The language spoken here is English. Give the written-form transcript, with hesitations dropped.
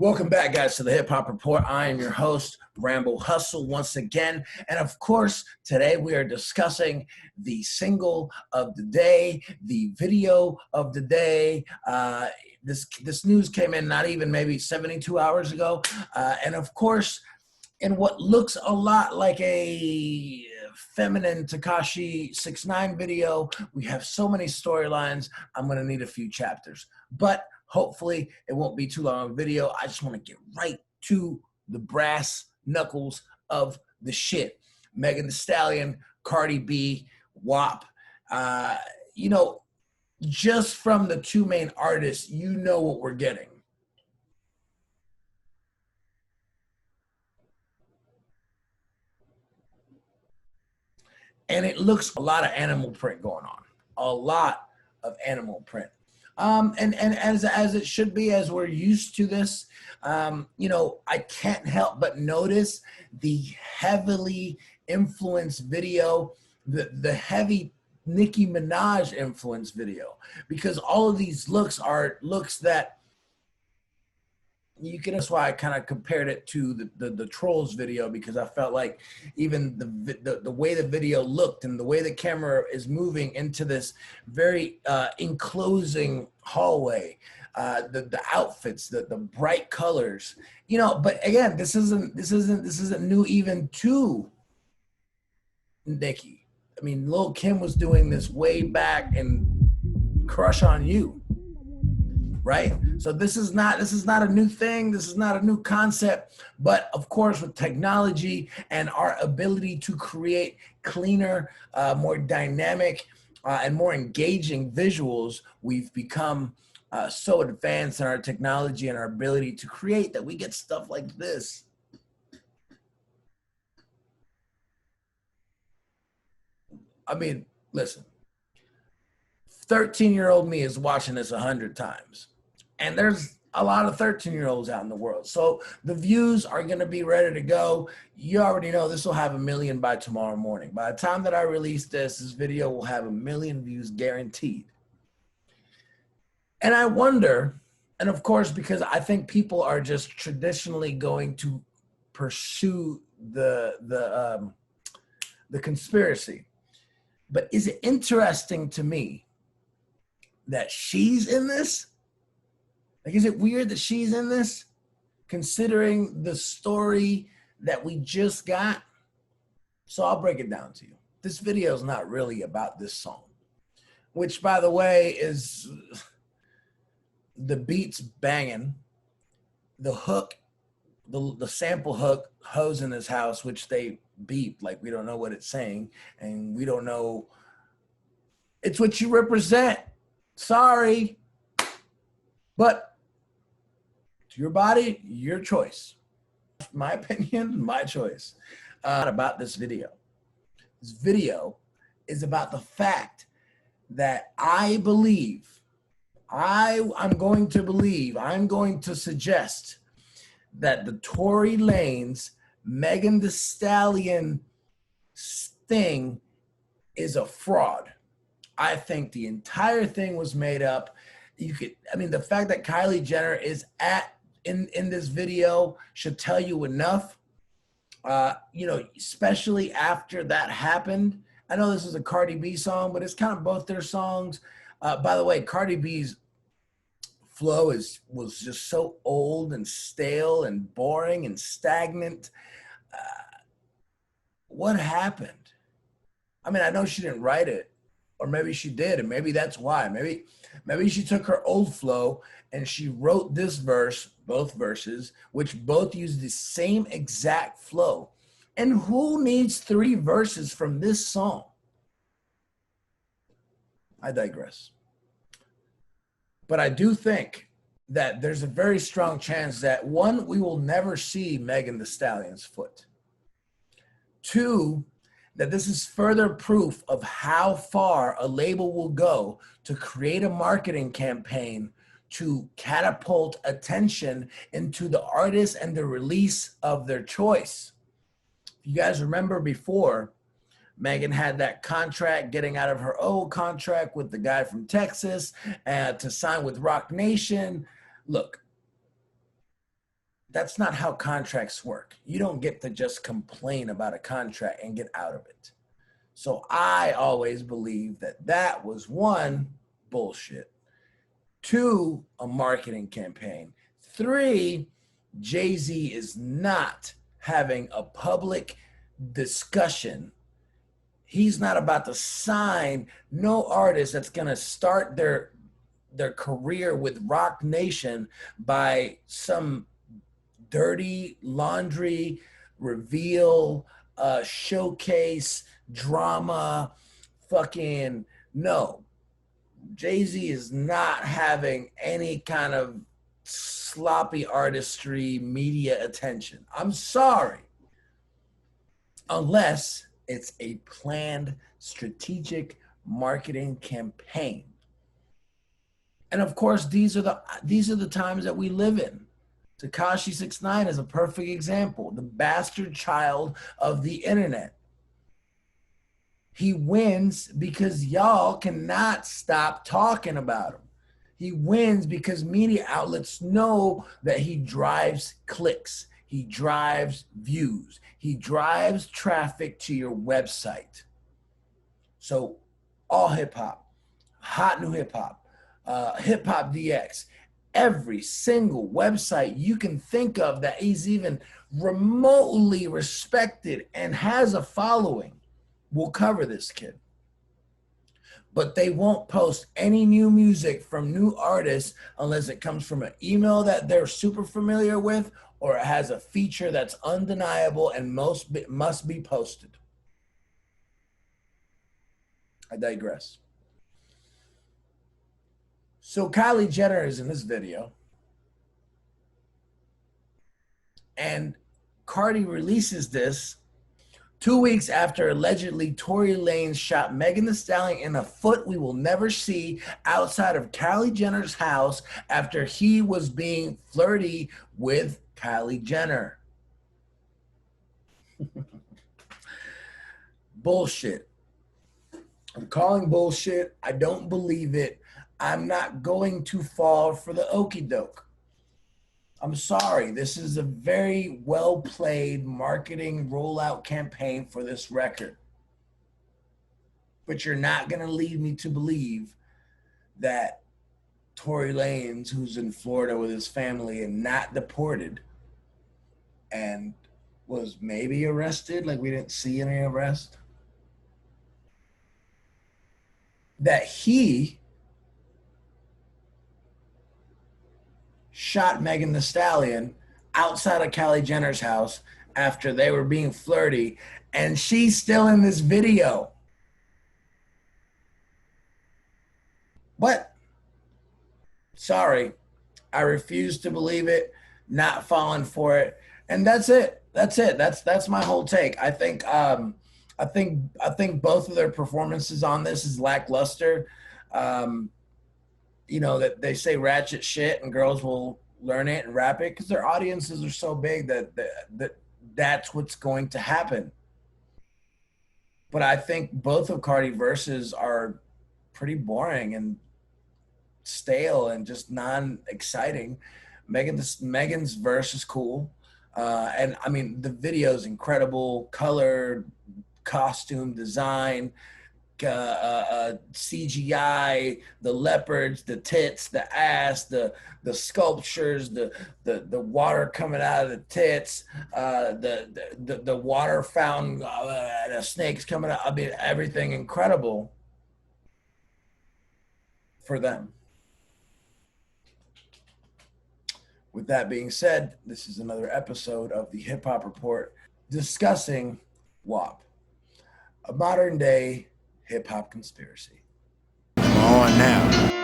Welcome back, guys, to the Hip Hop Report. I am your host, Rambo Hustle, once again. And of course, today we are discussing the single of the day, the video of the day. This news came in not even maybe 72 hours ago. And of course, in what looks a lot like a feminine Tekashi 6ix9ine video, we have so many storylines. I'm going to need a few chapters. But hopefully, it won't be too long of a video. I just want to get right to the brass knuckles of the shit. Megan Thee Stallion, Cardi B, WAP. Just from the two main artists, you know what we're getting. And it looks a lot of animal print going on. A lot of animal print. And as it should be, as we're used to this, I can't help but notice the heavily influenced video, the heavy Nicki Minaj influenced video, because all of these looks are looks that you can. That's why I kind of compared it to the Trolls video, because I felt like even the way the video looked and the way the camera is moving into this very enclosing hallway, the outfits, the bright colors, But again, this isn't new even to Nicki. I mean, Lil' Kim was doing this way back in Crush on You. Right? So this is not a new thing. This is not a new concept. But of course, with technology and our ability to create cleaner, more dynamic, and more engaging visuals, we've become so advanced in our technology and our ability to create that we get stuff like this. I mean, listen. 13-year-old me is watching this 100 times. And there's a lot of 13-year-olds out in the world. So the views are going to be ready to go. You already know this will have 1 million by tomorrow morning. By the time that I release this video will have 1 million views guaranteed. And I wonder, and of course, because I think people are just traditionally going to pursue the conspiracy. But is it interesting to me that she's in this? Like, is it weird that she's in this, considering the story that we just got? So I'll break it down to you. This video is not really about this song, which, by the way, is the beat's banging. The hook, the sample hook, Hoes in This House, which they beep, like we don't know what it's saying, and we don't know. It's what you represent. Sorry. But to your body, your choice. My opinion, my choice. About this video. This video is about the fact that I'm going to suggest that the Tory Lanez, Megan Thee Stallion thing is a fraud. I think the entire thing was made up. The fact that Kylie Jenner is in this video should tell you enough. Especially after that happened. I know this is a Cardi B song, but it's kind of both their songs. By the way, Cardi B's flow was just so old and stale and boring and stagnant. What happened? I mean, I know she didn't write it, or maybe she did, and maybe that's why. Maybe she took her old flow and she wrote this verse, both verses, which both use the same exact flow. And who needs 3 verses from this song? I digress. But I do think that there's a very strong chance that, 1, we will never see Megan Thee Stallion's foot. 2, that this is further proof of how far a label will go to create a marketing campaign to catapult attention into the artist and the release of their choice. If you guys remember before, Megan had that contract, getting out of her old contract with the guy from Texas to sign with Rock Nation. Look, That's not how contracts work. You don't get to just complain about a contract and get out of it. So I always believe that that was one, bullshit. Two, a marketing campaign. Three, Jay-Z is not having a public discussion. He's not about to sign no artist that's going to start their career with Rock Nation by some dirty laundry reveal, showcase, drama, fucking no. Jay-Z is not having any kind of sloppy artistry media attention. I'm sorry. Unless it's a planned strategic marketing campaign. And of course, these are the times that we live in. Tekashi 6ix9ine is a perfect example, the bastard child of the internet. He wins because y'all cannot stop talking about him. He wins because media outlets know that he drives clicks. He drives views. He drives traffic to your website. So all hip hop, hot new hip hop, hip hop DX, every single website you can think of that is even remotely respected and has a following will cover this kid. But they won't post any new music from new artists unless it comes from an email that they're super familiar with or it has a feature that's undeniable and must be posted. I digress. So Kylie Jenner is in this video. And Cardi releases this 2 weeks after allegedly Tory Lanez shot Megan Thee Stallion in a foot we will never see outside of Kylie Jenner's house after he was being flirty with Kylie Jenner. Bullshit. I'm calling bullshit. I don't believe it. I'm not going to fall for the okie doke. I'm sorry. This is a very well played marketing rollout campaign for this record. But you're not going to lead me to believe that Tory Lanez, who's in Florida with his family and not deported and was maybe arrested, like we didn't see any arrest, that he shot Megan Thee Stallion outside of Kylie Jenner's house after they were being flirty, and she's still in this video. What? Sorry, I refuse to believe it, not falling for it. And that's it. That's my whole take. I think both of their performances on this is lackluster. You know, that they say ratchet shit and girls will learn it and rap it because their audiences are so big that that's what's going to happen. But I think both of Cardi verses are pretty boring and stale and just non-exciting. Megan's verse is cool. And I mean, the video is incredible. Color, costume, design, CGI, the leopards, the tits, the ass, the sculptures, the water coming out of the tits, the water fountain, the snakes coming out. I mean, everything incredible for them. With that being said, this is another episode of the Hip Hop Report discussing WAP, a modern day hip hop conspiracy. Come on now.